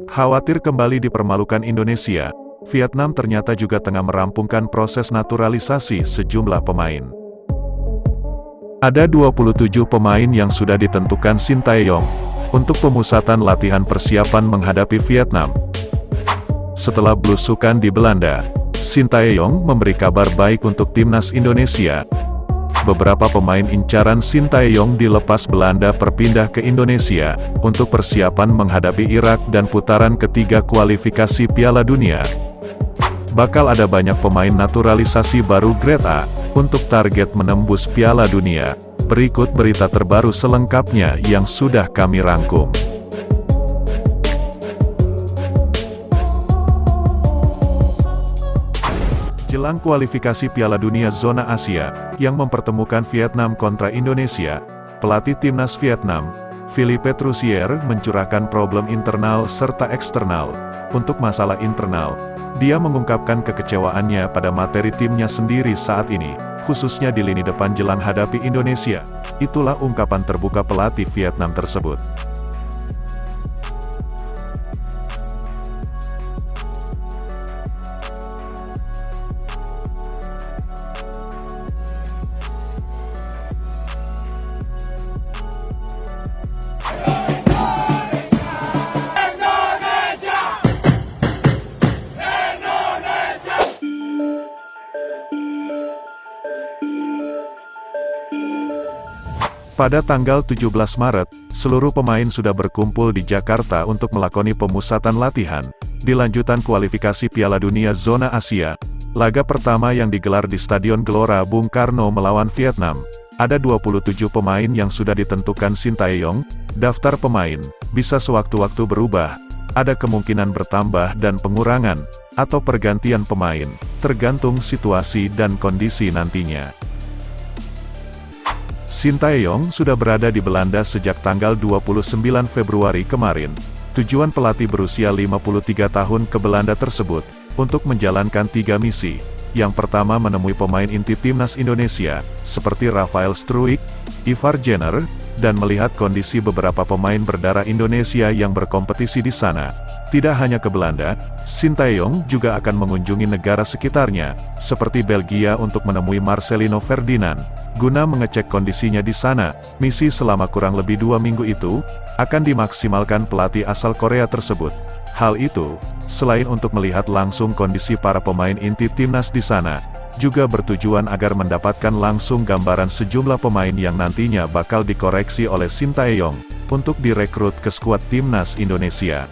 Khawatir kembali dipermalukan Indonesia, Vietnam ternyata juga tengah merampungkan proses naturalisasi sejumlah pemain. Ada 27 pemain yang sudah ditentukan Sintayong untuk pemusatan latihan persiapan menghadapi Vietnam. Setelah belusukan di Belanda, Sintayong memberi kabar baik untuk timnas Indonesia. Beberapa pemain incaran Sintayong dilepas Belanda berpindah ke Indonesia untuk persiapan menghadapi Irak dan putaran ketiga kualifikasi Piala Dunia. Bakal ada banyak pemain naturalisasi baru grade A untuk target menembus Piala Dunia. Berikut berita terbaru selengkapnya yang sudah kami rangkum. Jelang kualifikasi Piala Dunia Zona Asia, yang mempertemukan Vietnam kontra Indonesia, pelatih timnas Vietnam, Philippe Troussier mencurahkan problem internal serta eksternal. Untuk masalah internal, dia mengungkapkan kekecewaannya pada materi timnya sendiri saat ini, khususnya di lini depan jelang hadapi Indonesia. Itulah ungkapan terbuka pelatih Vietnam tersebut. Pada tanggal 17 Maret, seluruh pemain sudah berkumpul di Jakarta untuk melakoni pemusatan latihan, di lanjutan kualifikasi Piala Dunia Zona Asia. Laga pertama yang digelar di Stadion Gelora Bung Karno melawan Vietnam. Ada 27 pemain yang sudah ditentukan Sintayong. Daftar pemain bisa sewaktu-waktu berubah, ada kemungkinan bertambah dan pengurangan, atau pergantian pemain, tergantung situasi dan kondisi nantinya. Sintayong sudah berada di Belanda sejak tanggal 29 Februari kemarin. Tujuan pelatih berusia 53 tahun ke Belanda tersebut, untuk menjalankan 3 misi. Yang pertama menemui pemain inti timnas Indonesia, seperti Rafael Struijk, Ivar Jenner, dan melihat kondisi beberapa pemain berdarah Indonesia yang berkompetisi di sana. Tidak hanya ke Belanda, Sintayong juga akan mengunjungi negara sekitarnya, seperti Belgia untuk menemui Marcelino Ferdinand, guna mengecek kondisinya di sana. Misi selama kurang lebih 2 minggu itu, akan dimaksimalkan pelatih asal Korea tersebut. Hal itu, selain untuk melihat langsung kondisi para pemain inti timnas di sana, juga bertujuan agar mendapatkan langsung gambaran sejumlah pemain yang nantinya bakal dikoreksi oleh Sintayong, untuk direkrut ke skuad timnas Indonesia.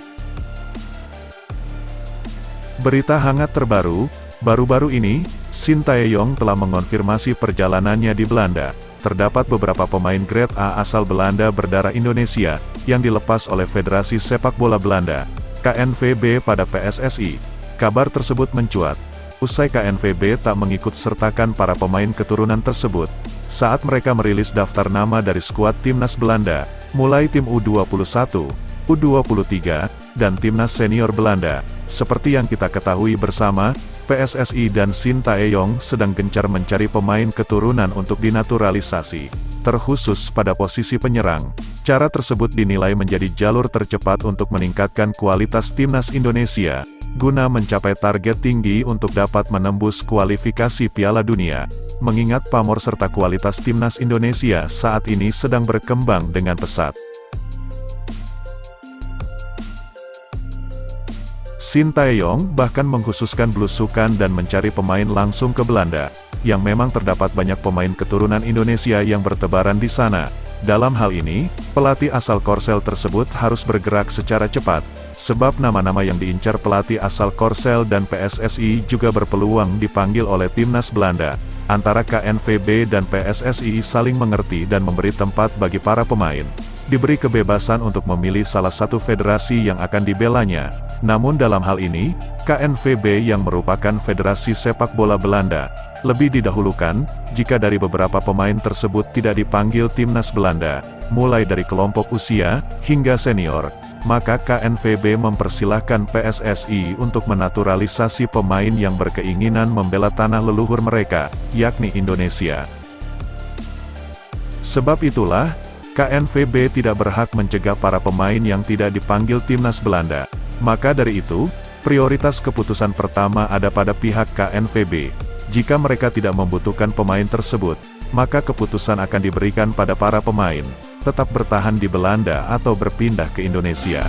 Berita hangat terbaru, baru-baru ini, Sintayong telah mengonfirmasi perjalanannya di Belanda. Terdapat beberapa pemain grade A asal Belanda berdarah Indonesia, yang dilepas oleh Federasi Sepak Bola Belanda, KNVB pada PSSI. Kabar tersebut mencuat, usai KNVB tak mengikut sertakan para pemain keturunan tersebut, saat mereka merilis daftar nama dari skuad timnas Belanda, mulai tim U21, U23, dan timnas senior Belanda. Seperti yang kita ketahui bersama, PSSI dan Sintayong sedang gencar mencari pemain keturunan untuk dinaturalisasi, terkhusus pada posisi penyerang. Cara tersebut dinilai menjadi jalur tercepat untuk meningkatkan kualitas timnas Indonesia, guna mencapai target tinggi untuk dapat menembus kualifikasi Piala Dunia. Mengingat pamor serta kualitas timnas Indonesia saat ini sedang berkembang dengan pesat. Sintayong bahkan mengkhususkan belusukan dan mencari pemain langsung ke Belanda, yang memang terdapat banyak pemain keturunan Indonesia yang bertebaran di sana. Dalam hal ini, pelatih asal Korsel tersebut harus bergerak secara cepat, sebab nama-nama yang diincar pelatih asal Korsel dan PSSI juga berpeluang dipanggil oleh timnas Belanda. Antara KNVB dan PSSI saling mengerti dan memberi tempat bagi para pemain. Diberi kebebasan untuk memilih salah satu federasi yang akan dibelanya. Namun dalam hal ini, KNVB yang merupakan Federasi Sepak Bola Belanda, lebih didahulukan, jika dari beberapa pemain tersebut tidak dipanggil timnas Belanda, mulai dari kelompok usia, hingga senior, maka KNVB mempersilahkan PSSI untuk menaturalisasi pemain yang berkeinginan membela tanah leluhur mereka, yakni Indonesia. Sebab itulah, KNVB tidak berhak mencegah para pemain yang tidak dipanggil timnas Belanda, Maka dari itu, prioritas keputusan pertama ada pada pihak KNVB. Jika mereka tidak membutuhkan pemain tersebut, maka keputusan akan diberikan pada para pemain, tetap bertahan di Belanda atau berpindah ke Indonesia.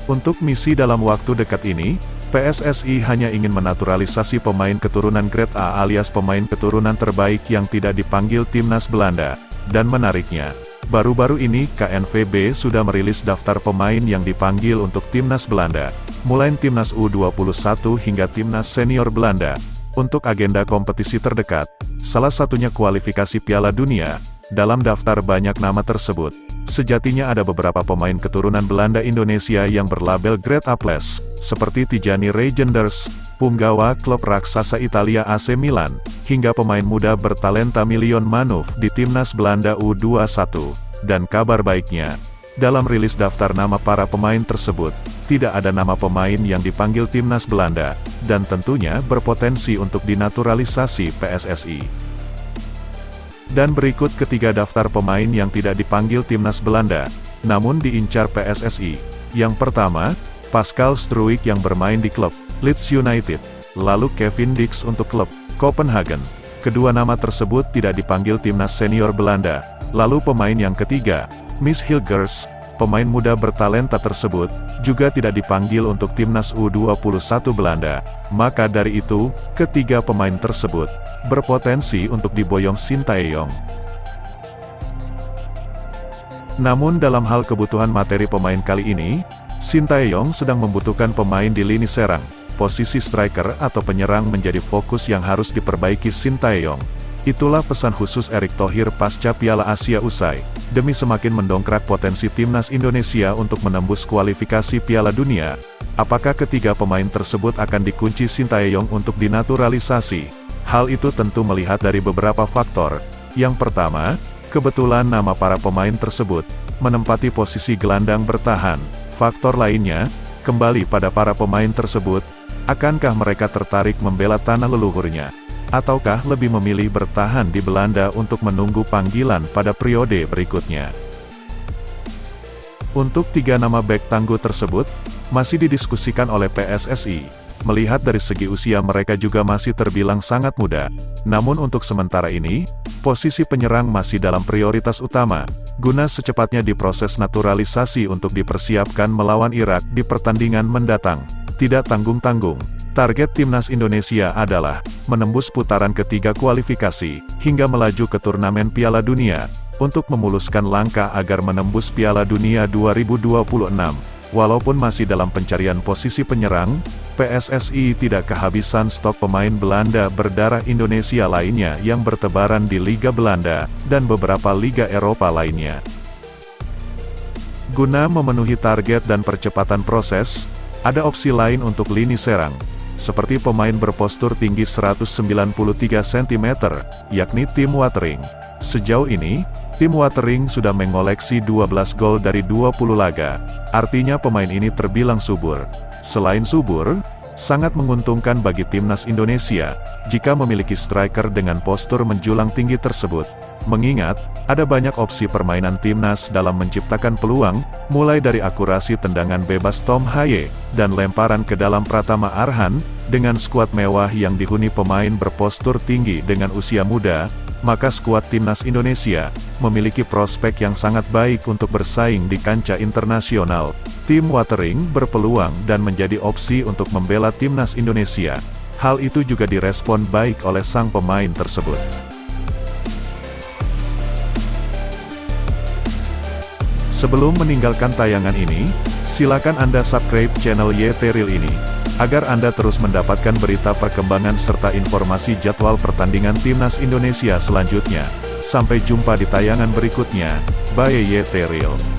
Untuk misi dalam waktu dekat ini, PSSI hanya ingin menaturalisasi pemain keturunan Grade A alias pemain keturunan terbaik yang tidak dipanggil timnas Belanda. Dan menariknya, baru-baru ini KNVB sudah merilis daftar pemain yang dipanggil untuk timnas Belanda, mulai timnas U21 hingga timnas senior Belanda. Untuk agenda kompetisi terdekat, salah satunya kualifikasi Piala Dunia. Dalam daftar banyak nama tersebut, sejatinya ada beberapa pemain keturunan Belanda Indonesia yang berlabel Grade A+, seperti Tijani Reijenders, punggawa klub raksasa Italia AC Milan, hingga pemain muda bertalenta Milion Manuf di timnas Belanda U21. Dan kabar baiknya, dalam rilis daftar nama para pemain tersebut, tidak ada nama pemain yang dipanggil timnas Belanda, dan tentunya berpotensi untuk dinaturalisasi PSSI. Dan berikut ketiga daftar pemain yang tidak dipanggil timnas Belanda, namun diincar PSSI. Yang pertama, Pascal Struijk yang bermain di klub Leeds United, lalu Kevin Dix untuk klub Copenhagen. Kedua nama tersebut tidak dipanggil timnas senior Belanda. Lalu pemain yang ketiga, Miss Hilgers, pemain muda bertalenta tersebut, juga tidak dipanggil untuk timnas U21 Belanda. Maka dari itu, ketiga pemain tersebut berpotensi untuk diboyong Sintayong. Namun dalam hal kebutuhan materi pemain kali ini, Sintayong sedang membutuhkan pemain di lini serang. Posisi striker atau penyerang menjadi fokus yang harus diperbaiki Sintayong. Itulah pesan khusus Erick Thohir pasca Piala Asia usai, demi semakin mendongkrak potensi timnas Indonesia untuk menembus kualifikasi Piala Dunia. Apakah ketiga pemain tersebut akan dikunci Sintayong untuk dinaturalisasi? Hal itu tentu melihat dari beberapa faktor. Yang pertama, kebetulan nama para pemain tersebut menempati posisi gelandang bertahan. Faktor lainnya, kembali pada para pemain tersebut, akankah mereka tertarik membela tanah leluhurnya? Ataukah lebih memilih bertahan di Belanda untuk menunggu panggilan pada periode berikutnya? Untuk tiga nama bek tangguh tersebut, masih didiskusikan oleh PSSI. Melihat dari segi usia mereka juga masih terbilang sangat muda. Namun untuk sementara ini, posisi penyerang masih dalam prioritas utama, guna secepatnya diproses naturalisasi untuk dipersiapkan melawan Irak di pertandingan mendatang. Tidak tanggung-tanggung, target timnas Indonesia adalah menembus putaran ketiga kualifikasi, hingga melaju ke turnamen Piala Dunia, untuk memuluskan langkah agar menembus Piala Dunia 2026. Walaupun masih dalam pencarian posisi penyerang, PSSI tidak kehabisan stok pemain Belanda berdarah Indonesia lainnya yang bertebaran di Liga Belanda, dan beberapa Liga Eropa lainnya. Guna memenuhi target dan percepatan proses, ada opsi lain untuk lini serang, seperti pemain berpostur tinggi 193 cm, yakni Tim Watering. Sejauh ini, Tim Watering sudah mengoleksi 12 gol dari 20 laga, artinya pemain ini terbilang subur. Selain subur, sangat menguntungkan bagi timnas Indonesia, jika memiliki striker dengan postur menjulang tinggi tersebut. Mengingat, ada banyak opsi permainan timnas dalam menciptakan peluang, mulai dari akurasi tendangan bebas Tom Haye, dan lemparan ke dalam Pratama Arhan, dengan skuad mewah yang dihuni pemain berpostur tinggi dengan usia muda, maka skuad timnas Indonesia memiliki prospek yang sangat baik untuk bersaing di kancah internasional. Tim Watering berpeluang dan menjadi opsi untuk membela timnas Indonesia. Hal itu juga direspon baik oleh sang pemain tersebut. Sebelum meninggalkan tayangan ini, silakan Anda subscribe channel YT-Real ini, agar Anda terus mendapatkan berita perkembangan serta informasi jadwal pertandingan timnas Indonesia selanjutnya. Sampai jumpa di tayangan berikutnya. Bye YT-Real.